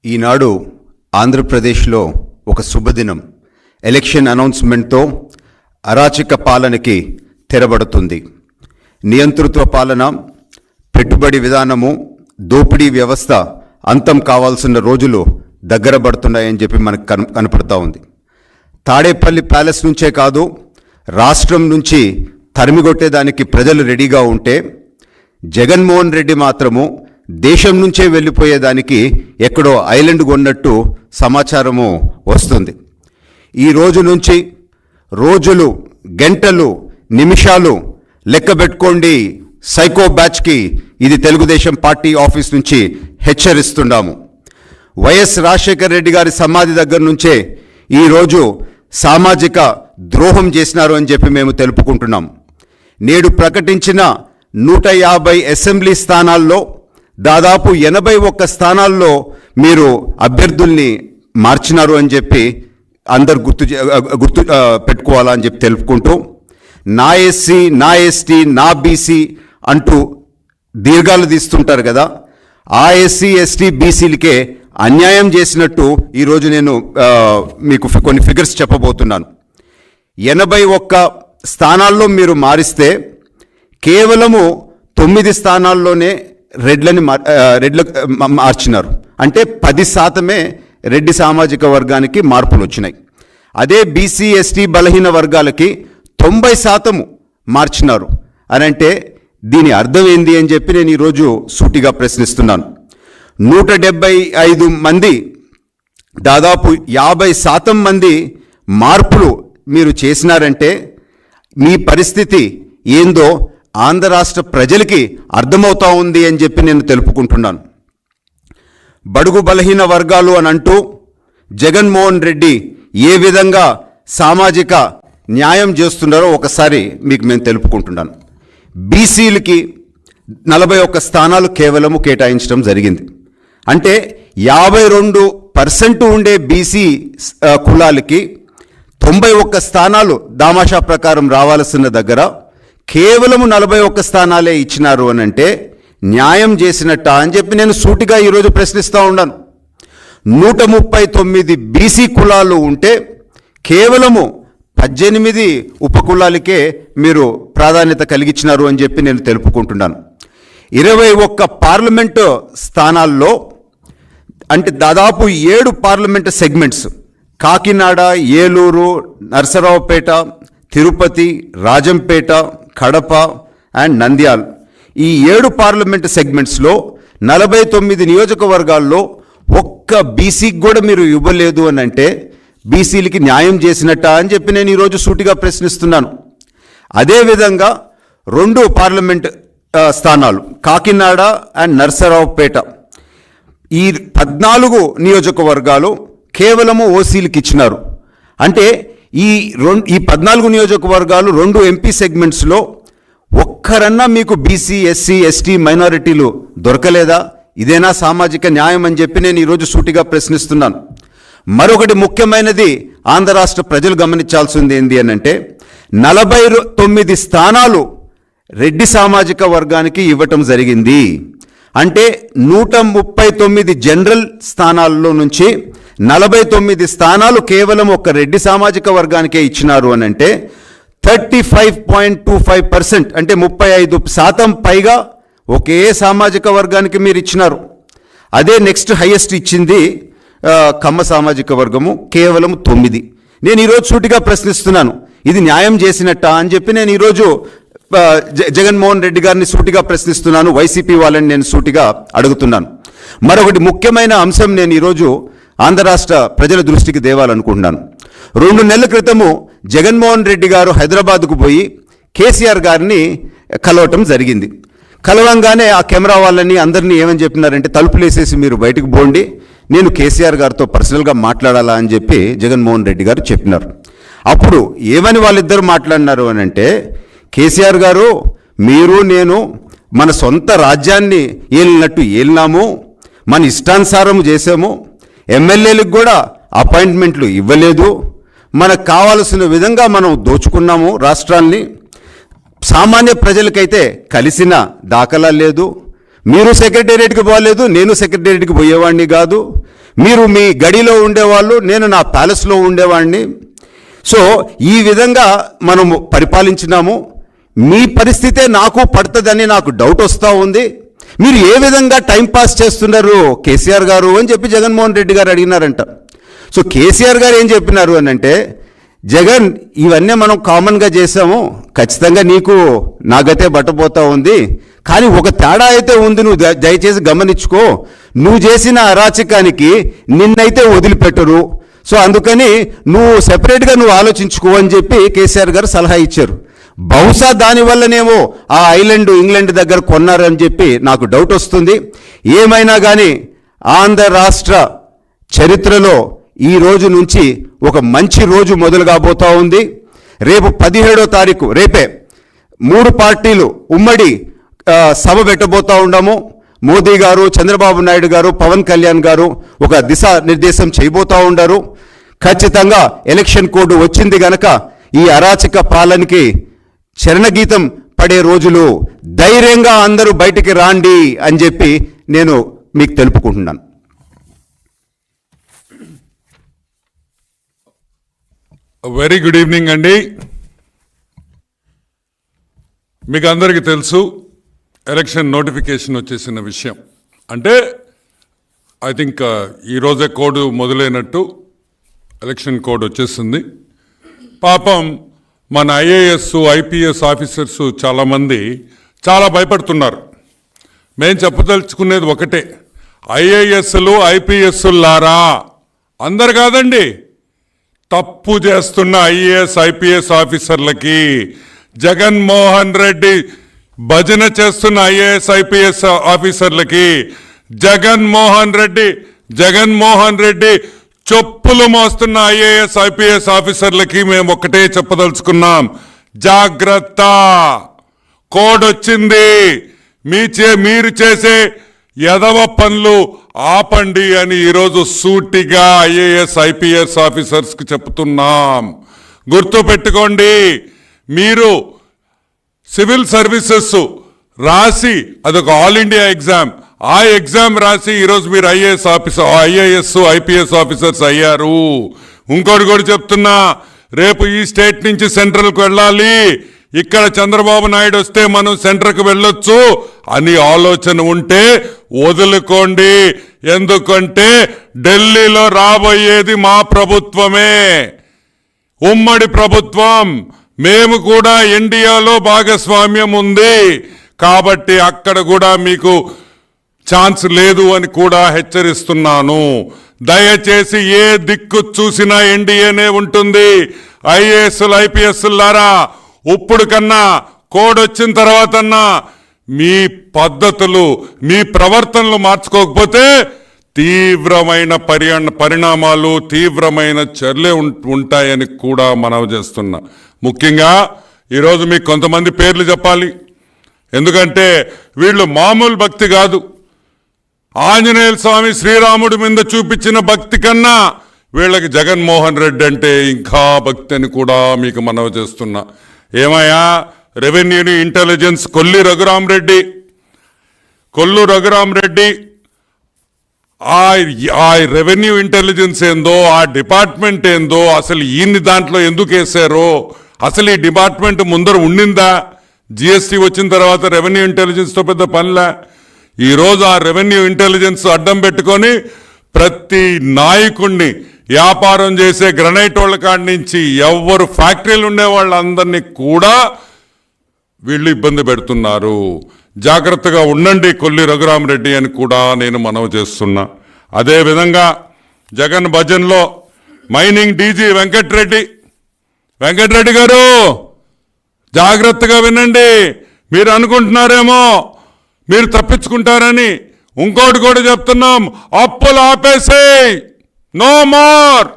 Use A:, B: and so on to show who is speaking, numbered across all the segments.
A: ఈనాడు ఆంధ్రప్రదేశ్లో ఒక శుభదినం. ఎలక్షన్ అనౌన్స్మెంట్తో అరాచక పాలనకి తెరబడుతుంది. నియంతృత్వ పాలన, పెట్టుబడి విధానము, దోపిడీ వ్యవస్థ అంతం కావాల్సిన రోజులు దగ్గర పడుతున్నాయని చెప్పి మనకు కనపడతా ఉంది. తాడేపల్లి ప్యాలెస్ నుంచే కాదు, రాష్ట్రం నుంచి తరిమిగొట్టేదానికి ప్రజలు రెడీగా ఉంటే, జగన్మోహన్ రెడ్డి మాత్రము దేశం నుంచే వెళ్ళిపోయేదానికి ఎక్కడో ఐలాండ్ కొన్నట్టు సమాచారము వస్తుంది. ఈ రోజు నుంచి రోజులు, గంటలు, నిమిషాలు లెక్క పెట్టుకోండి. సైకో బ్యాచ్కి ఇది తెలుగుదేశం పార్టీ ఆఫీస్ నుంచి హెచ్చరిస్తున్నాము. వైఎస్ రాజశేఖర రెడ్డి గారి సమాధి దగ్గర నుంచే ఈరోజు సామాజిక ద్రోహం చేసినారు అని చెప్పి మేము తెలుపుకుంటున్నాం. నేడు ప్రకటించిన 150 అసెంబ్లీ స్థానాల్లో దాదాపు 81 స్థానాల్లో మీరు అభ్యర్థుల్ని మార్చినారు అని చెప్పి అందరు గుర్తు పెట్టుకోవాలని చెప్పి తెలుపుకుంటూ, నా ఎస్సీ, నా ఎస్టీ, నా బీసీ అంటూ దీర్ఘాలు తీస్తుంటారు కదా, ఆ ఎస్సీ, ఎస్టీ, బీసీలకే అన్యాయం చేసినట్టు ఈరోజు నేను మీకు కొన్ని ఫిగర్స్ చెప్పబోతున్నాను. 81 స్థానాల్లో మీరు మారిస్తే కేవలము 9 స్థానాల్లోనే రెడ్ల మార్చినారు. అంటే 10% రెడ్డి సామాజిక వర్గానికి మార్పులు వచ్చినాయి. అదే బీసీ, ఎస్టీ, బలహీన వర్గాలకి 90% మార్చినారు అని అంటే దీని అర్థం ఏంది అని చెప్పి నేను ఈరోజు సూటిగా ప్రశ్నిస్తున్నాను. 175 మంది, దాదాపు 50% మంది మార్పులు మీరు చేసినారంటే మీ పరిస్థితి ఏందో ఆంధ్ర రాష్ట్ర ప్రజలకి అర్థమవుతా ఉంది అని చెప్పి నేను తెలుపుకుంటున్నాను. బడుగు బలహీన వర్గాలు అని అంటూ జగన్మోహన్ రెడ్డి ఏ విధంగా సామాజిక న్యాయం చేస్తున్నారో ఒకసారి మీకు మేము తెలుపుకుంటున్నాను. బీసీలకి 41 స్థానాలు కేవలము కేటాయించడం జరిగింది. అంటే 52% ఉండే బీసీ కులాలకి 91 స్థానాలు దామాషా ప్రకారం రావాల్సిన దగ్గర కేవలం 41 స్థానాలే ఇచ్చినారు అని అంటే న్యాయం చేసినట్ట అని చెప్పి నేను సూటిగా ఈరోజు ప్రశ్నిస్తూ ఉన్నాను. 139 బీసీ కులాలు ఉంటే కేవలము 18 ఉపకులాలకే మీరు ప్రాధాన్యత కలిగించినారు అని చెప్పి నేను తెలుపుకుంటున్నాను. 21 పార్లమెంటు స్థానాల్లో, అంటే దాదాపు 7 parliament segments, Kakinada, Eluru, Narasaraopet, Tirupati, Rajampet, Kadapa and Nandyal, ఈ 7 పార్లమెంటు సెగ్మెంట్స్లో 49 నియోజకవర్గాల్లో ఒక్క బీసీకి కూడా మీరు ఇవ్వలేదు అని అంటే బీసీలకి న్యాయం చేసినట్ట అని చెప్పి నేను ఈరోజు సూటిగా ప్రశ్నిస్తున్నాను. అదేవిధంగా 2 పార్లమెంట్ స్థానాలు, కాకినాడ అండ్ నరసరావుపేట, ఈ 14 నియోజకవర్గాలు కేవలము ఓసీలకి ఇచ్చినారు. అంటే ఈ 14 నియోజకవర్గాలు 2 ఎంపీ సెగ్మెంట్స్లో ఒక్కరన్నా మీకు బీసీ, ఎస్సీ, ఎస్టీ, మైనారిటీలు దొరకలేదా? ఇదేనా సామాజిక న్యాయం అని చెప్పి నేను ఈరోజు సూటిగా ప్రశ్నిస్తున్నాను. మరొకటి ముఖ్యమైనది ఆంధ్ర రాష్ట్ర ప్రజలు గమనించాల్సింది ఏంటి అని అంటే 49 స్థానాలు రెడ్డి సామాజిక వర్గానికి ఇవ్వటం జరిగింది. అంటే 139 జనరల్ స్థానాల్లో నుంచి 49 స్థానాలు కేవలం ఒక రెడ్డి సామాజిక వర్గానికే ఇచ్చినారు అని అంటే 35.25%, అంటే 35% పైగా ఒకే సామాజిక వర్గానికి మీరు ఇచ్చినారు. అదే నెక్స్ట్ హైయెస్ట్ ఇచ్చింది కమ్మ సామాజిక వర్గము, కేవలం 9. నేను ఈరోజు సూటిగా ప్రశ్నిస్తున్నాను, ఇది న్యాయం చేసినట్ట అని చెప్పి నేను ఈరోజు జగన్మోహన్ రెడ్డి గారిని సూటిగా ప్రశ్నిస్తున్నాను. వైసీపీ వాళ్ళని నేను సూటిగా అడుగుతున్నాను. మరొకటి ముఖ్యమైన అంశం నేను ఈరోజు ఆంధ్ర రాష్ట్ర ప్రజల దృష్టికి తేవాలనుకుంటున్నాను. 2 నెలల క్రితము జగన్మోహన్ రెడ్డి గారు హైదరాబాద్కు పోయి కేసీఆర్ గారిని కలవటం జరిగింది. కలవంగానే ఆ కెమెరా వాళ్ళని అందరినీ ఏమని చెప్పినారంటే, తలుపులు వేసేసి మీరు బయటకు పోండి, నేను కేసీఆర్ గారితో పర్సనల్గా మాట్లాడాలా అని చెప్పి జగన్మోహన్ రెడ్డి గారు చెప్పినారు. అప్పుడు ఏమని వాళ్ళిద్దరు మాట్లాడినారు అని అంటే, కేసీఆర్ గారు, మీరు నేను మన సొంత రాజ్యాన్ని ఏలినట్టు ఏలినాము, మన ఇష్టానుసారం చేసాము, ఎమ్మెల్యేలకు కూడా అపాయింట్మెంట్లు ఇవ్వలేదు, మనకు కావాల్సిన విధంగా మనం దోచుకున్నాము రాష్ట్రాన్ని, సామాన్య ప్రజలకైతే కలిసిన దాఖలా లేదు, మీరు సెక్రటేరియట్కి పోలేదు, నేను సెక్రటేరియట్కి పోయేవాడిని కాదు, మీరు మీ గడిలో ఉండేవాళ్ళు, నేను నా ప్యాలెస్లో ఉండేవాడిని. సో ఈ విధంగా మనము పరిపాలించినాము. మీ పరిస్థితే నాకు పడుతుందని నాకు డౌట్ వస్తూ ఉంది. మీరు ఏ విధంగా టైంపాస్ చేస్తున్నారు కేసీఆర్ గారు అని చెప్పి జగన్మోహన్ రెడ్డి గారు అడిగినారంట. సో కేసీఆర్ గారు ఏం చెప్పినారు అని అంటే, జగన్ ఇవన్నీ మనం కామన్గా చేసాము, ఖచ్చితంగా నీకు నాగతే బట్టపోతా ఉంది, కానీ ఒక తేడా అయితే ఉంది, నువ్వు దయచేసి గమనించుకో, నువ్వు చేసిన అరాచకానికి నిన్నైతే వదిలిపెట్టరు, సో అందుకని నువ్వు సెపరేట్గా నువ్వు ఆలోచించుకో అని చెప్పి కేసీఆర్ గారు సలహా ఇచ్చారు. బహుశా దానివల్లనేమో ఆ ఐలాండ్ ఇంగ్లాండ్ దగ్గర కొన్నారని చెప్పి నాకు డౌట్ వస్తుంది. ఏమైనా కానీ ఆంధ్ర రాష్ట్ర చరిత్రలో ఈ రోజు నుంచి ఒక మంచి రోజు మొదలు కాబోతా ఉంది. రేపు 17వ తారీఖు రేపే 3 పార్టీలు ఉమ్మడి సభ పెట్టబోతా ఉన్నాము. మోదీ గారు, చంద్రబాబు నాయుడు గారు, పవన్ కళ్యాణ్ గారు ఒక దిశా నిర్దేశం చేయబోతా ఉన్నారు. ఖచ్చితంగా ఎలక్షన్ కోడ్ వచ్చింది గనక ఈ అరాచక పాలనకి చరణగీతం పడే రోజులు, ధైర్యంగా అందరూ బయటికి రాండి అని చెప్పి నేను మీకు తెలుపుకుంటున్నాను.
B: వెరీ గుడ్ ఈవినింగ్ అండి. మీకు అందరికీ తెలుసు ఎలక్షన్ నోటిఫికేషన్ వచ్చేసిన విషయం. అంటే ఐ థింక్ ఈరోజే కోడ్ మొదలైనట్టు ఎలక్షన్ కోడ్ వచ్చేసింది. పాపం మన ఐఏఎస్ ఐపీఎస్ ఆఫీసర్స్ చాలామంది చాలా భయపడుతున్నారు. మేము చెప్పదలుచుకునేది ఒకటే, ఐఏఎస్లు ఐపీఎస్లారా, అందరు కాదండి, తప్పు చేస్తున్న ఐఏఎస్ ఐపీఎస్ ఆఫీసర్లకి, జగన్మోహన్ రెడ్డి భజన చేస్తున్న ఐఏఎస్ ఐపీఎస్ ఆఫీసర్లకి, జగన్మోహన్ రెడ్డి చెప్పులు మోస్తున్న ఐఏఎస్ ఐపీఎస్ ఆఫీసర్లకి మేము ఒకటే చెప్పదలుచుకున్నాం, జాగ్రత్త, కోడ్ వచ్చింది, మీరు చేసే యదవ పనులు ఆపండి అని ఈరోజు సూటిగా ఐఏఎస్ ఐపీఎస్ ఆఫీసర్స్కి చెప్తున్నాం. గుర్తుపెట్టుకోండి, మీరు సివిల్ సర్వీసెస్ రాసి అదొక ఆల్ ఇండియా ఎగ్జామ్, ఆ ఎగ్జామ్ రాసి ఈరోజు మీరు ఐఏఎస్ ఐపీఎస్ ఆఫీసర్స్ అయ్యారు. ఇంకోటి కూడా చెప్తున్నా, రేపు ఈ స్టేట్ నుంచి సెంట్రల్కి వెళ్ళాలి, ఇక్కడ చంద్రబాబు నాయుడు వస్తే మనం సెంటర్కి వెళ్ళొచ్చు అని ఆలోచన ఉంటే వదులుకోండి. ఎందుకంటే ఢిల్లీలో రాబోయేది మా ప్రభుత్వమే, ఉమ్మడి ప్రభుత్వం, మేము కూడా ఎన్డీఏలో భాగస్వామ్యం ఉంది, కాబట్టి అక్కడ కూడా మీకు ఛాన్స్ లేదు అని కూడా హెచ్చరిస్తున్నాను. దయచేసి ఏ దిక్కు చూసినా ఎన్డీఏనే ఉంటుంది. ఐఏఎస్లు ఐపీఎస్లారా, ఇప్పుడు కన్నా కోడ్ వచ్చిన తర్వాతన్నా మీ పద్ధతులు మీ ప్రవర్తనలు మార్చుకోకపోతే తీవ్రమైన పరిణామాలు, తీవ్రమైన చర్యలు ఉంటాయని కూడా మనవి చేస్తున్నా. ముఖ్యంగా ఈరోజు మీకు కొంతమంది పేర్లు చెప్పాలి, ఎందుకంటే వీళ్ళు మామూలు భక్తి కాదు. ఆంజనేయ స్వామి శ్రీరాముడి మీద చూపించిన భక్తి కన్నా వీళ్ళకి జగన్మోహన్ రెడ్డి అంటే ఇంకా భక్తి అని కూడా మీకు మనవి చేస్తున్నా. ఏమయ్యా, రెవెన్యూని ఇంటెలిజెన్స్ కొల్లు రఘురామరెడ్డి ఆ రెవెన్యూ ఇంటెలిజెన్స్ ఏందో, ఆ డిపార్ట్మెంట్ ఏందో, అసలు ఈయన్ని దాంట్లో ఎందుకు వేశారో, అసలు ఈ డిపార్ట్మెంట్ ముందర ఉండిందా? జిఎస్టీ వచ్చిన తర్వాత రెవెన్యూ ఇంటెలిజెన్స్తో పెద్ద పనిలే. ఈరోజు ఆ రెవెన్యూ ఇంటెలిజెన్స్ అడ్డం పెట్టుకొని ప్రతి నాయకుడిని, వ్యాపారం చేసే గ్రనైట్ వాళ్ళ కాడి నుంచి ఎవరు ఫ్యాక్టరీలు ఉండే వాళ్ళందరినీ కూడా వీళ్ళు ఇబ్బంది పెడుతున్నారు. జాగ్రత్తగా ఉండండి కొల్లి రఘురామరెడ్డి అని కూడా నేను మనవి చేస్తున్నా. అదేవిధంగా జగన్ భజన్లో మైనింగ్ డీజీ వెంకటరెడ్డి గారు జాగ్రత్తగా వినండి. మీరు అనుకుంటున్నారేమో మీరు తప్పించుకుంటారని, ఇంకోటి కూడా చెప్తున్నాం, అప్పులు ఆపేసేయ్, నో మోర్,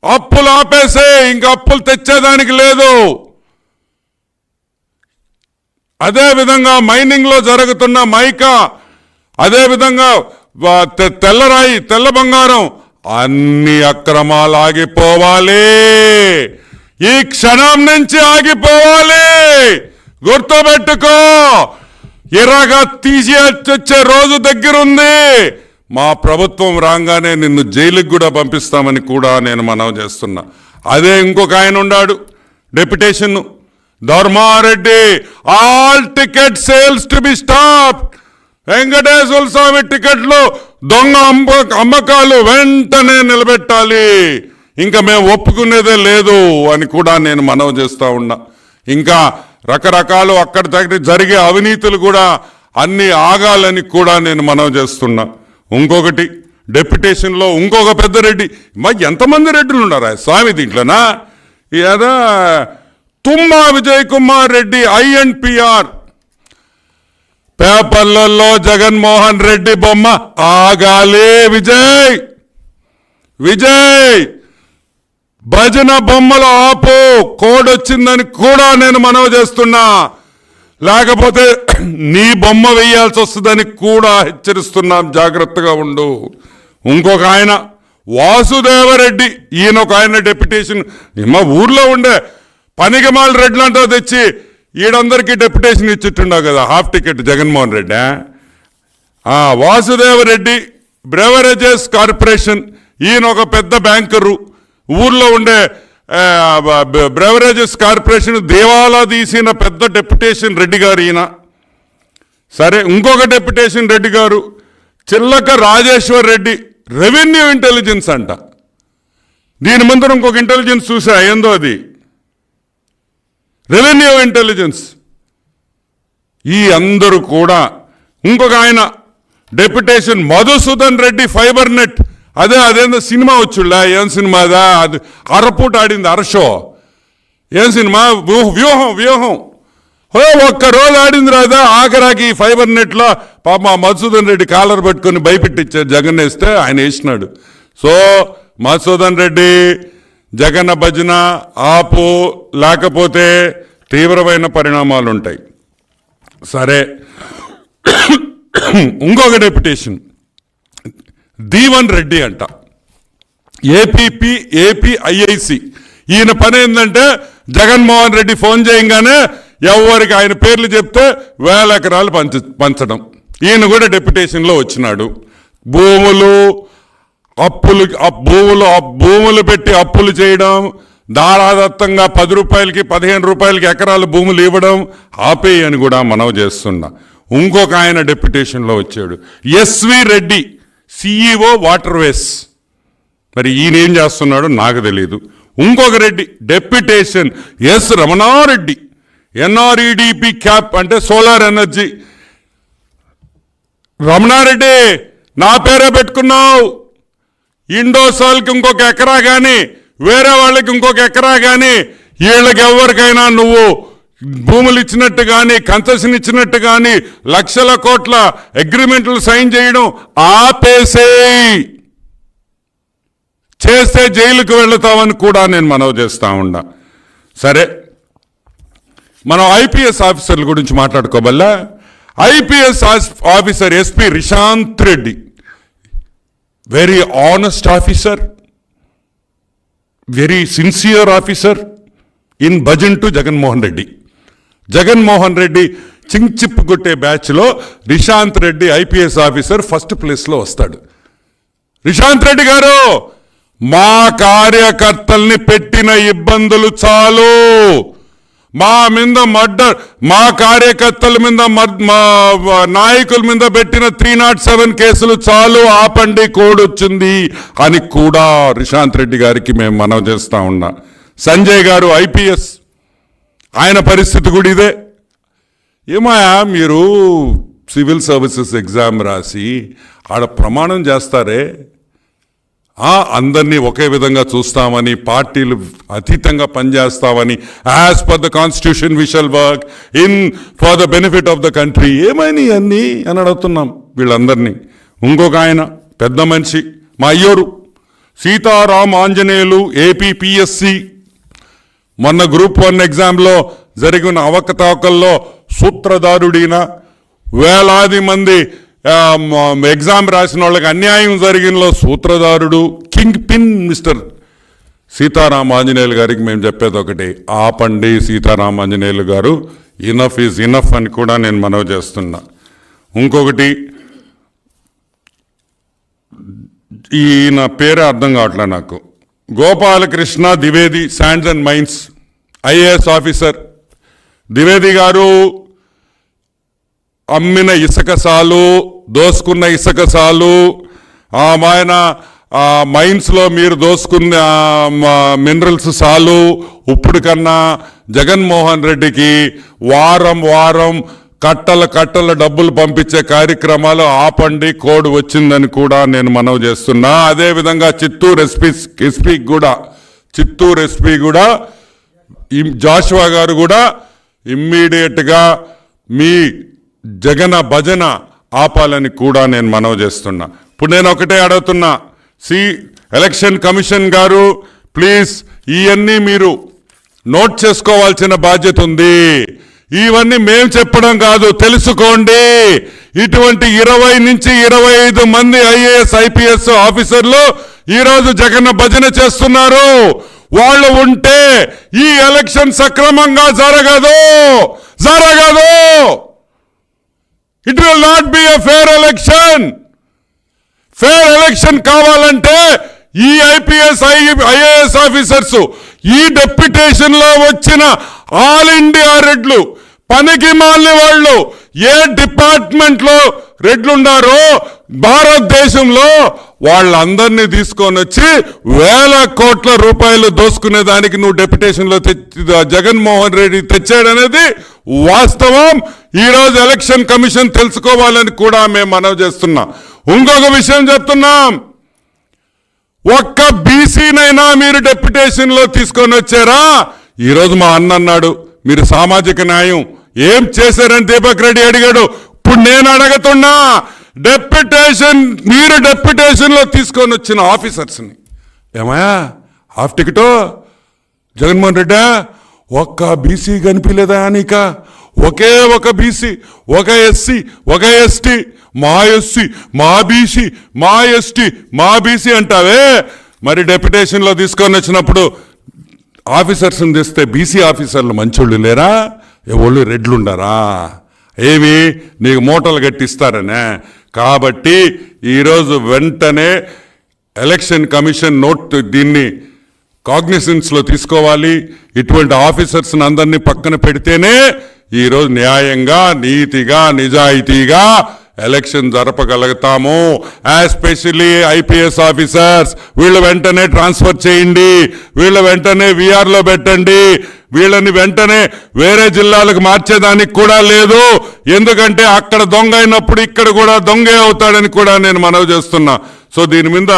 B: అప్పులు ఆపేసేయ్, ఇంకా అప్పులు తెచ్చేదానికి లేదు. అదేవిధంగా మైనింగ్లో జరుగుతున్న మైకా, అదేవిధంగా తెల్లరాయి, తెల్ల బంగారం, అన్ని అక్రమాలు ఆగిపోవాలి, ఈ క్షణం నుంచి ఆగిపోవాలి. గుర్తుపెట్టుకో, ఎర్రగా తీసి వచ్చే రోజు దగ్గరుంది. మా ప్రభుత్వం రాగానే నిన్ను జైలుకి కూడా పంపిస్తామని కూడా నేను మనవి చేస్తున్నా. అదే ఇంకొక ఆయన ఉన్నాడు deputation Dharma Reddy, all ticket sales to be stop, Venkateswara Swamy టికెట్లు దొంగ అమ్మకాలు వెంటనే నిలబెట్టాలి, ఇంకా మేము ఒప్పుకునేదే లేదు అని కూడా నేను మనవి చేస్తా ఉన్నా. ఇంకా రకరకాలు అక్కడ దగ్గర జరిగే అవినీతులు కూడా అన్ని ఆగాలని కూడా నేను మనవి చేస్తున్నా. ఇంకొకటి డెప్యుటేషన్లో ఇంకొక పెద్ద రెడ్డి, ఎంతమంది రెడ్డిలు ఉన్నారా స్వామి దీంట్లోనా? ఏదా తుమ్మా విజయ్ కుమార్ రెడ్డి INPR పేపర్లలో జగన్మోహన్ రెడ్డి బొమ్మ ఆగాలి విజయ్ విజయ్ భజన బొమ్మలు ఆపు, కోడ్ వచ్చిందని కూడా నేను మనవి చేస్తున్నా, లేకపోతే నీ బొమ్మ వేయాల్సి వస్తుందని కూడా హెచ్చరిస్తున్నాం, జాగ్రత్తగా ఉండు. ఇంకొక ఆయన వాసుదేవరెడ్డి, ఈయన ఒక ఆయన డెప్యుటేషన్ మా ఊర్లో ఉండే పనికిమాల రెడ్లంతా తెచ్చి ఈడందరికీ డెప్యుటేషన్ ఇచ్చిట్టుండవు కదా, half ticket Jaganmohan Reddy. Vasudeva Reddy beverages corporation, ఈయన ఒక పెద్ద బ్యాంకరు, ఊర్లో ఉండే బ్రెవరేజెస్ కార్పొరేషన్ దేవాలా తీసిన పెద్ద డెప్యుటేషన్ రెడ్డి గారు ఈయన. సరే, ఇంకొక డెప్యుటేషన్ రెడ్డి గారు చిల్లక రాజేశ్వర్ రెడ్డి, రెవెన్యూ ఇంటెలిజెన్స్ అంట. దీని ముందర ఇంకొక ఇంటెలిజెన్స్ చూసా, ఏందో అది రెవెన్యూ ఇంటెలిజెన్స్. ఈ అందరూ కూడా ఇంకొక ఆయన deputation Madhusudan Reddy fibre net, అదేందో సినిమా వచ్చుళ్ళా, ఏం సినిమా అదా, అది అరపూట ఆడింది అరషో, ఏం సినిమా వ్యూహం ఒక్కరోజు ఆడింది రాదా, ఆఖరాకి ఫైబర్ నెట్లో పాప మధుసూదన్ రెడ్డి కాలర్ పట్టుకొని భయపెట్టించారు, జగన్ వేస్తే ఆయన వేసినాడు. సో మధుసూదన్ రెడ్డి జగన్న భజన ఆపు, లేకపోతే తీవ్రమైన పరిణామాలు ఉంటాయి. సరే, ఇంకొక డెప్యుటేషన్ దీవన్ రెడ్డి అంట, APIC. ఈయన పని ఏంటంటే జగన్మోహన్ రెడ్డి ఫోన్ చేయగానే ఎవరికి ఆయన పేర్లు చెప్తే 1000 ఎకరాలు పంచడం. ఈయన కూడా డెప్యుటేషన్లో వచ్చినాడు. భూములు పెట్టి అప్పులు చేయడం, దారాదత్తంగా 10 రూపాయలకి 15 రూపాయలకి ఎకరాలు భూములు ఇవ్వడం ఆపేయి అని కూడా మనవి చేస్తున్నా. ఇంకొక ఆయన డెప్యుటేషన్లో వచ్చాడు SV రెడ్డి, CEO వాటర్వేస్. మరి ఈయన ఏం చేస్తున్నాడో నాకు తెలీదు. ఇంకొక Reddy deputation S Ramana Reddy, NREDP cap అంటే సోలార్ ఎనర్జీ. రమణారెడ్డి నా పేరే పెట్టుకున్నావు, ఇండోసాల్కి ఇంకొక ఎకరా కానీ వేరే వాళ్ళకి ఇంకొక ఎకరా కానీ వీళ్ళకి ఎవరికైనా నువ్వు భూములు ఇచ్చినట్టు కానీ కన్సెషన్ ఇచ్చినట్టు కానీ లక్షల కోట్ల అగ్రిమెంట్లు సైన్ చేయడం ఆపేసేయి, చేస్తే జైలుకు వెళతామని కూడా నేను మనవి చేస్తా ఉన్నా. సరే, మనం IPS ఆఫీసర్ల గురించి మాట్లాడుకోబల్లా. IPS officer SP Rishanth Reddy, very honest officer, very sincere officer in bhajan to Jaganmohan Reddy. Jaganmohan Reddy చించిప్పు కొట్టే బ్యాచ్లో Rishanth Reddy IPS officer first ప్లేస్లో వస్తాడు. రిశాంత్ రెడ్డి గారు, మా కార్యకర్తల్ని పెట్టిన ఇబ్బందులు చాలు, మా కార్యకర్తల మీద మా నాయకుల మీద పెట్టిన 307 కేసులు చాలు, ఆపండి, కోడ్ వచ్చింది అని కూడా రిశాంత్ రెడ్డి గారికి మేము మనవి చేస్తా ఉన్నా. సంజయ్ గారు IPS, ఆయన పరిస్థితి కూడా ఇదే. ఏమాయా మీరు సివిల్ సర్వీసెస్ ఎగ్జామ్ రాసి ఆడ ప్రమాణం చేస్తారే, అందరినీ ఒకే విధంగా చూస్తామని, పార్టీలు అతీతంగా పనిచేస్తామని, as per the constitution we shall work in for the benefit of the country, ఏమైనా అన్నీ అని అడుగుతున్నాం వీళ్ళందరినీ. ఇంకొక ఆయన పెద్ద మనిషి, మా అయ్యోరు సీతారాం ఆంజనేయులు, APPSC. మొన్న గ్రూప్ 1 ఎగ్జామ్లో జరిగిన అవకతవకల్లో సూత్రధారుడిన, వేలాది మంది ఎగ్జామ్ రాసిన వాళ్ళకి అన్యాయం జరిగినలో సూత్రధారుడు, kingpin mister Sitaram Anjaneyulu గారికి మేము చెప్పేది ఒకటి, ఆపండి సీతారాం ఆంజనేయులు గారు, ఇనఫ్ ఈజ్ ఇనఫ్ అని కూడా నేను మనవి చేస్తున్నా. ఇంకొకటి ఈయన పేరే అర్థం కావట్లే నాకు. Gopalakrishna Dwivedi, sands and mines IAS officer. Dwivedi గారు అమ్మిన ఇసుక సాలు, దోసుకున్న ఇసుక సాలు, ఆయన మైన్స్లో మీరు దోసుకున్న మినరల్స్ సాలు, ఇప్పుడు కన్నా జగన్మోహన్ రెడ్డికి వారం వారం కట్టల డబ్బులు పంపించే కార్యక్రమాలు ఆపండి, కోడ్ వచ్చిందని కూడా నేను మనవి చేస్తున్నా. అదేవిధంగా చిత్తూరు ఎస్పీ కూడా జాషువా గారు కూడా ఇమ్మీడియట్గా మీ జగన భజన ఆపాలని కూడా నేను మనవి చేస్తున్నా. ఇప్పుడు నేను ఒకటే అడుగుతున్నా, ఎలక్షన్ కమిషన్ గారు ప్లీజ్ ఇవన్నీ మీరు నోట్ చేసుకోవాల్సిన బాధ్యత ఉంది. ఇవన్నీ మేము చెప్పడం కాదు, తెలుసుకోండి. ఇటువంటి 20 నుంచి 25 మంది ఐఏఎస్ ఐపీఎస్ ఆఫీసర్లు ఈరోజు జగన్ భజన చేస్తున్నారు. వాళ్ళు ఉంటే ఈ ఎలక్షన్ సక్రమంగా జరగదు. It will not be a fair election కావాలంటే ఈ ఐఏఎస్ ఆఫీసర్స్, ఈ డెప్యుటేషన్ లో వచ్చిన ఆల్ ఇండియా రెడ్లు, పనికి మాలిన వాళ్ళు, ఏ డిపార్ట్మెంట్ లో రెడ్లున్నారో భారతదేశంలో వాళ్ళందరినీ తీసుకొని వచ్చి వేల కోట్ల రూపాయలు దోసుకునే దానికి నువ్వు డెప్యుటేషన్ లో జగన్మోహన్ రెడ్డి తెచ్చాడనేది వాస్తవం. ఈరోజు ఎలక్షన్ కమిషన్ తెలుసుకోవాలని కూడా మేము మనవి చేస్తున్నాం. ఇంకొక విషయం చెప్తున్నాం, ఒక్క బీసీనైనా మీరు డెప్యుటేషన్ లో తీసుకొని వచ్చారా? ఈరోజు మా అన్న అన్నాడు మీరు సామాజిక న్యాయం ఏం చేశారని దీపక్ రెడ్డి అడిగాడు. ఇప్పుడు నేను అడగతున్నా, మీరు డెప్యుటేషన్ లో తీసుకొని వచ్చిన ఆఫీసర్స్ని ఏమయ్యా హాఫ్ టికెటో జగన్మోహన్ రెడ్డి ఒక్క బీసీ కనిపించలేదా నీక? ఒకే ఒక బీసీ, ఒక ఎస్సీ, ఒక ఎస్టీ, మా ఎస్సీ, మా బీసీ, మా ఎస్టీ, మా బీసీ అంటావే. మరి డెప్యుటేషన్లో తీసుకొని వచ్చినప్పుడు ఆఫీసర్స్ని తెస్తే బీసీ ఆఫీసర్లు మంచోళ్ళు లేరా? ఎవళ్ళు రెడ్లుండరా? ఏమి నీకు మూటలు కట్టిస్తారనే? కాబట్టి ఈరోజు వెంటనే ఎలక్షన్ కమిషన్ దీన్ని కాగ్నిసెన్స్లో తీసుకోవాలి. ఇటువంటి ఆఫీసర్స్ని అందరినీ పక్కన పెడితేనే ఈరోజు న్యాయంగా, నీతిగా, నిజాయితీగా ఎలక్షన్ జరపగలుగుతాము. ఎస్పెషల్లీ ఐపీఎస్ ఆఫీసర్స్, వీళ్ళు వెంటనే ట్రాన్స్ఫర్ చేయండి, వీళ్ళ వెంటనే వీఆర్లో పెట్టండి. వీళ్ళని వెంటనే వేరే జిల్లాలకు మార్చేదానికి కూడా లేదు. ఎందుకంటే అక్కడ దొంగ అయినప్పుడు ఇక్కడ కూడా దొంగే అవుతాడని కూడా నేను మనవి చేస్తున్నా. సో దీని మీద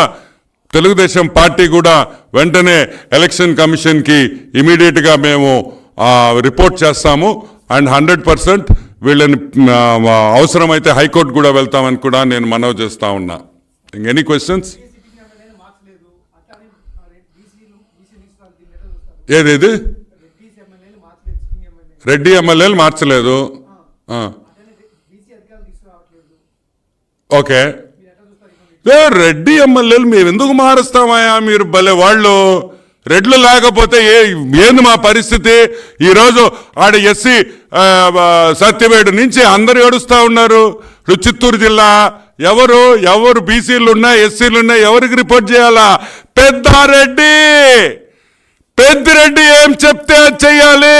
B: తెలుగుదేశం పార్టీ కూడా వెంటనే ఎలక్షన్ కమిషన్కి ఇమీడియట్గా మేము రిపోర్ట్ చేస్తాము. అండ్ 100% వీళ్ళని అవసరమైతే హైకోర్టు కూడా వెళ్తామని కూడా నేను మనవి చేస్తా ఉన్నా. Any questions? ఏదేది రెడ్డి ఎమ్మెల్యేలు మార్చలేదు. ఓకే, రెడ్డి ఎమ్మెల్యేలు మేము ఎందుకు మారుస్తామయ్యా? మీరు భలే వాళ్ళు. రెడ్లు లేకపోతే ఏంది మా పరిస్థితి? ఈరోజు ఆడ ఎస్సీ సత్యవేడు నుంచి అందరూ ఏడుస్తూ ఉన్నారు. చిత్తూరు జిల్లా ఎవరు బీసీలు ఉన్నా, ఎస్సీలు ఉన్నా, ఎవరికి రిపోర్ట్ చేయాలా? పెద్దిరెడ్డి ఏం చెప్తే చెయ్యాలి.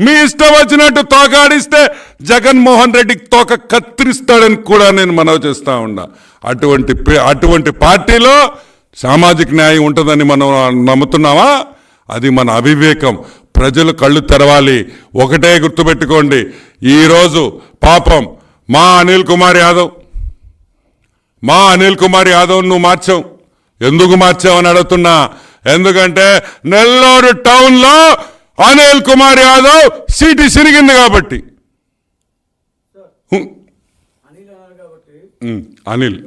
B: మీ ఇష్టం వచ్చినట్టు తోకాడిస్తే జగన్మోహన్ రెడ్డికి తోక కత్తిరిస్తాడని కూడా నేను మనవి చేస్తా ఉన్నా. అటువంటి పార్టీలో సామాజిక న్యాయం ఉంటుందని మనం నమ్ముతున్నావా? అది మన అవివేకం. ప్రజలు కళ్ళు తెరవాలి. ఒకటే గుర్తుపెట్టుకోండి, ఈరోజు పాపం మా అనిల్ కుమార్ యాదవ్ నువ్వు మార్చావు. ఎందుకు మార్చావని అడుగుతున్నా. ఎందుకంటే నెల్లూరు టౌన్లో అనిల్ కుమార్ యాదవ్ సీటు సిరిగింది కాబట్టి. అనిల్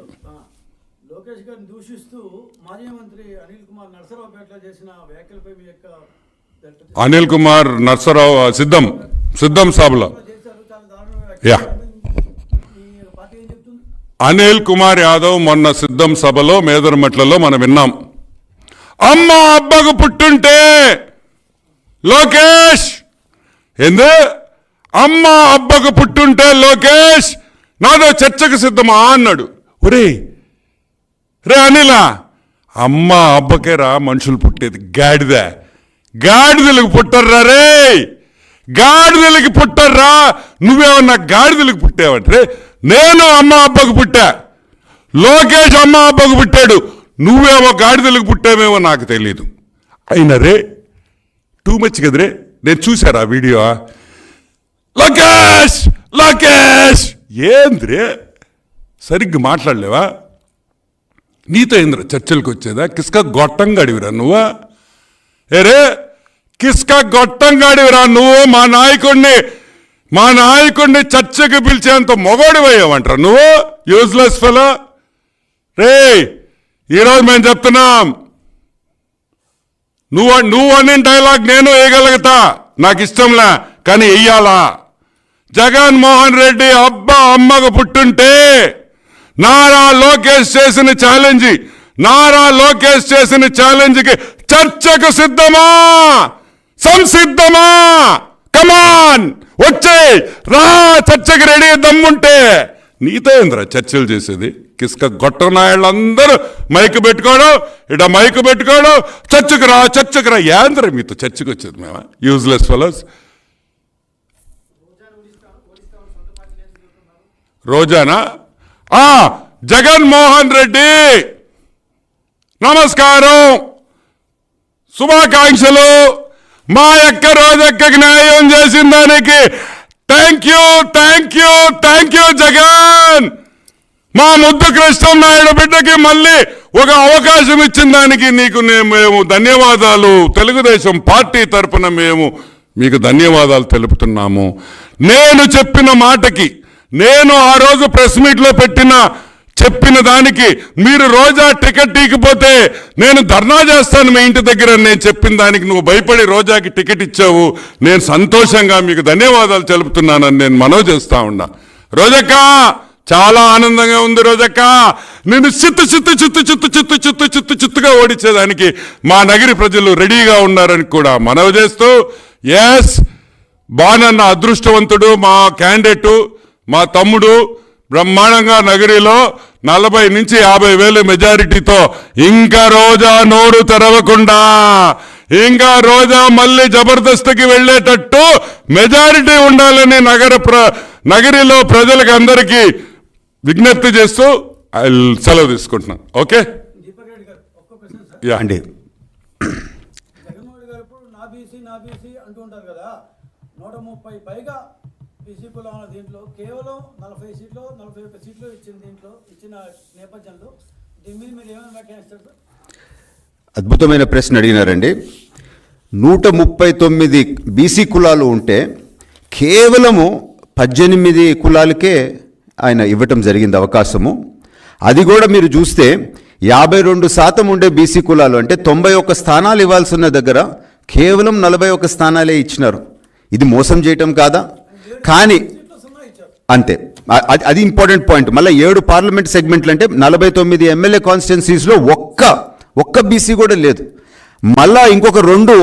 C: లోకేష్ గారిని దూషిస్తూ మాజీ మంత్రి అనిల్ కుమార్ నర్సరావుపేట చేసిన వ్యాఖ్యలపై మీ యొక్క
B: అనిల్ కుమార్ నర్సరావు సిద్ధం సభలో అనిల్ కుమార్ యాదవ్ మొన్న సిద్ధం సభలో మేదరమెట్లలో మనం విన్నాం. అమ్మ అబ్బకు పుట్టుంటే లోకేష్ అమ్మ అబ్బకు పుట్టుంటే లోకేష్ నాదో చర్చకు సిద్ధమా అన్నాడు. ఒరే రే అనిలా, అమ్మ అబ్బకే రా మనుషులు పుట్టేది, గాడిదలకు పుట్టర్రా రే, గాడిదలకి పుట్టర్రా. నువ్వేమన్నా గాడిదలకు పుట్టావంటే, నేను అమ్మ అబ్బకు పుట్టా, లోకేష్ అమ్మ అబ్బకు పుట్టాడు, నువ్వేమో గాడిదలకు పుట్టావేమో నాకు తెలీదు. అయినా రే టూ మచ్ కదరే. నేను చూశారా వీడియో? లోకేష్ లోకేష్ ఏంద్రే సరిగ్గా మాట్లాడలేవా? నీతో ఏంద్ర చర్చలకు వచ్చేదా? కిస్కా గొట్టంగా అడివిరా నువ్వా? ఏరే కిస్కా గొట్టంగా అడివిరా నువ్వు? మా నాయకుడిని చర్చకు పిలిచేంత మొగోడివయ్యావంటారా నువ్వు? Useless fellow. రే ఈరోజు మేము చెప్తున్నాం, నువ్వు అనే డైలాగ్ నేను వేయగలుగుతా, నాకు ఇష్టంలే, కానీ వెయ్యాలా? జగన్మోహన్ రెడ్డి అబ్బా అమ్మకు పుట్టుంటే నారా లోకేష్ చేసిన ఛాలెంజ్కి చర్చకు సిద్ధమా, సంసిద్ధమా? కమాన్ వచ్చే రా, చర్చకి రెడీ, దమ్ముంటే. నీతో ఏంద్రా చర్చలు చేసేది? కిస్క గొట్టనాయాళ్ళందరూ మైకు పెట్టుకోవడం, మైకు పెట్టుకోవడం, చర్చకు రా. ఏంద్ర మీతో చర్చకు వచ్చేది మేమా? Useless fellows. రోజానా? జగన్మోహన్ రెడ్డి నమస్కారం, శుభాకాంక్షలు. మా యొక్క రోజక్కకి న్యాయం చేసిన దానికి థ్యాంక్ యూ జగన్. మా ముద్దు కృష్ణనాయుడు బిడ్డకి మళ్ళీ ఒక అవకాశం ఇచ్చిన దానికి నీకు మేము ధన్యవాదాలు, తెలుగుదేశం పార్టీ తరఫున మేము మీకు ధన్యవాదాలు తెలుపుతున్నాము. నేను చెప్పిన మాటకి, నేను ఆ రోజు ప్రెస్ మీట్లో చెప్పిన దానికి మీరు రోజా టికెట్ ఇకపోతే నేను ధర్నా చేస్తాను మీ ఇంటి దగ్గర నేను చెప్పిన దానికి నువ్వు భయపడి రోజాకి టికెట్ ఇచ్చావు. నేను సంతోషంగా మీకు ధన్యవాదాలు తెలుపుతున్నానని నేను మనవి చేస్తా ఉన్నా. రోజక్క చాలా ఆనందంగా ఉంది. రోజక్క నేను చిత్తుగా ఓడించేదానికి మా నగరి ప్రజలు రెడీగా ఉన్నారని కూడా మనవి చేస్తూ, ఎస్ బానన్న అదృష్టవంతుడు, మా క్యాండిడేటు, మా తమ్ముడు బ్రహ్మాండంగా నగరిలో 40 నుంచి 50,000 మెజారిటీతో ఇంకా రోజా నోరు తెరవకుండా, ఇంకా రోజా మళ్ళీ జబర్దస్త్కి వెళ్ళేటట్టు మెజారిటీ ఉండాలని నగరిలో ప్రజలకు అందరికీ విజ్ఞప్తి చేస్తూ సెలవు తీసుకుంటున్నాను. ఓకే
C: దీపక్ రెడ్డి గారు ఒక్క క్వశ్చన్ సార్.
A: అండి,
C: జగన్మోహన్ రెడ్డి గారు ఇప్పుడు నా బీసీ అంటూ ఉంటారు కదా, 130 పైగా బీసీ కులాల దీంట్లో కేవలం 40 సీట్లు 41 సీట్లు ఇచ్చిన నేపథ్యంలో దీని మీద మీరు ఏమైనా వ్యాఖ్యానిస్తారు సార్?
A: అద్భుతమైన ప్రశ్న అడిగినారండి. 139 బీసీ కులాలు ఉంటే కేవలము 18 కులాలకే ఆయన ఇవ్వటం జరిగింది అవకాశము. అది కూడా మీరు చూస్తే 52% ఉండే బీసీ కులాలు అంటే 91 స్థానాలు ఇవ్వాల్సిన దగ్గర కేవలం 41 స్థానాలే ఇచ్చినారు. ఇది మోసం చేయటం కాదా? కానీ అంతే, అది ఇంపార్టెంట్ పాయింట్. మళ్ళీ 7 పార్లమెంట్ సెగ్మెంట్లు అంటే 49 ఎమ్మెల్యే కాన్స్టిట్యున్సీస్లో ఒక్క బీసీ కూడా లేదు. మళ్ళా ఇంకొక 2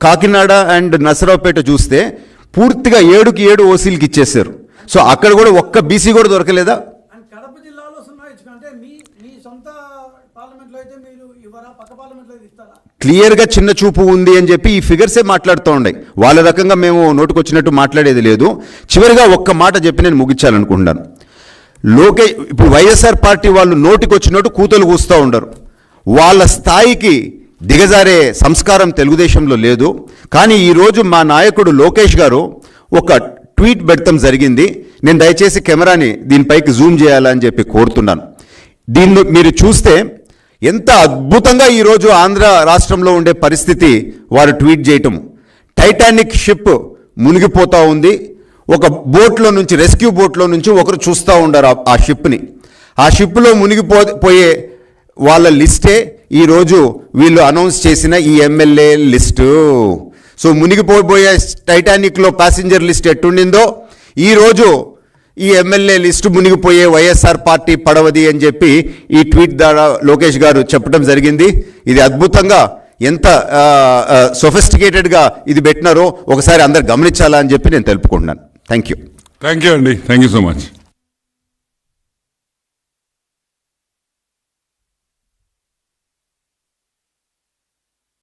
A: కాకినాడ అండ్ నసరావుపేట చూస్తే పూర్తిగా 7కి 7 ఓసీలకి ఇచ్చేసారు. సో అక్కడ కూడా ఒక్క బీసీ కూడా దొరకలేదా?
C: కడప జిల్లాలో సున్నా ఇచ్చుకుంటే మీ సొంత పార్లమెంట్లో అయితే మీరు ఇవ్వరా, పక్క పార్లమెంట్లో ఇస్తారా?
A: క్లియర్గా చిన్న చూపు ఉంది అని చెప్పి ఈ ఫిగర్సే మాట్లాడుతూ ఉన్నాయి. వాళ్ళ రకంగా మేము నోటుకొచ్చినట్టు మాట్లాడేది లేదు. చివరిగా ఒక్క మాట చెప్పి నేను ముగించాలనుకుంటున్నాను. ఇప్పుడు వైఎస్ఆర్ పార్టీ వాళ్ళు నోటికొచ్చినట్టు కూతలు కూస్తూ ఉండరు. వాళ్ళ స్థాయికి దిగజారే సంస్కారం తెలుగుదేశంలో లేదు. కానీ ఈరోజు మా నాయకుడు లోకేష్ గారు ఒక ట్వీట్ పెడతాం జరిగింది. నేను దయచేసి కెమెరాని దీనిపైకి జూమ్ చేయాలని చెప్పి కోరుతున్నాను. దీన్ని మీరు చూస్తే ఎంత అద్భుతంగా ఈరోజు ఆంధ్ర రాష్ట్రంలో ఉండే పరిస్థితి వారు ట్వీట్ చేయటం. టైటానిక్ షిప్ మునిగిపోతూ ఉంది. ఒక బోట్లో నుంచి, రెస్క్యూ బోట్లో నుంచి ఒకరు చూస్తూ ఉండారు ఆ షిప్ని. ఆ షిప్లో మునిగిపోయే వాళ్ళ లిస్టే ఈరోజు వీళ్ళు అనౌన్స్ చేసిన ఈ ఎమ్మెల్యే లిస్టు. సో మునిగిపోయే టైటానిక్లో ప్యాసింజర్ లిస్ట్ ఎట్టుండిందో ఈరోజు ఈ ఎమ్మెల్యే లిస్టు మునిగిపోయే వైఎస్ఆర్ పార్టీ పడవది అని చెప్పి ఈ ట్వీట్ ద్వారా లోకేష్ గారు చెప్పడం జరిగింది. ఇది అద్భుతంగా ఎంత సొఫిస్టికేటెడ్గా ఇది పెట్టినారో ఒకసారి అందరు గమనించాలా అని చెప్పి నేను తెలుపుకుంటున్నాను. థ్యాంక్ యూ
B: అండి. Thank you so much.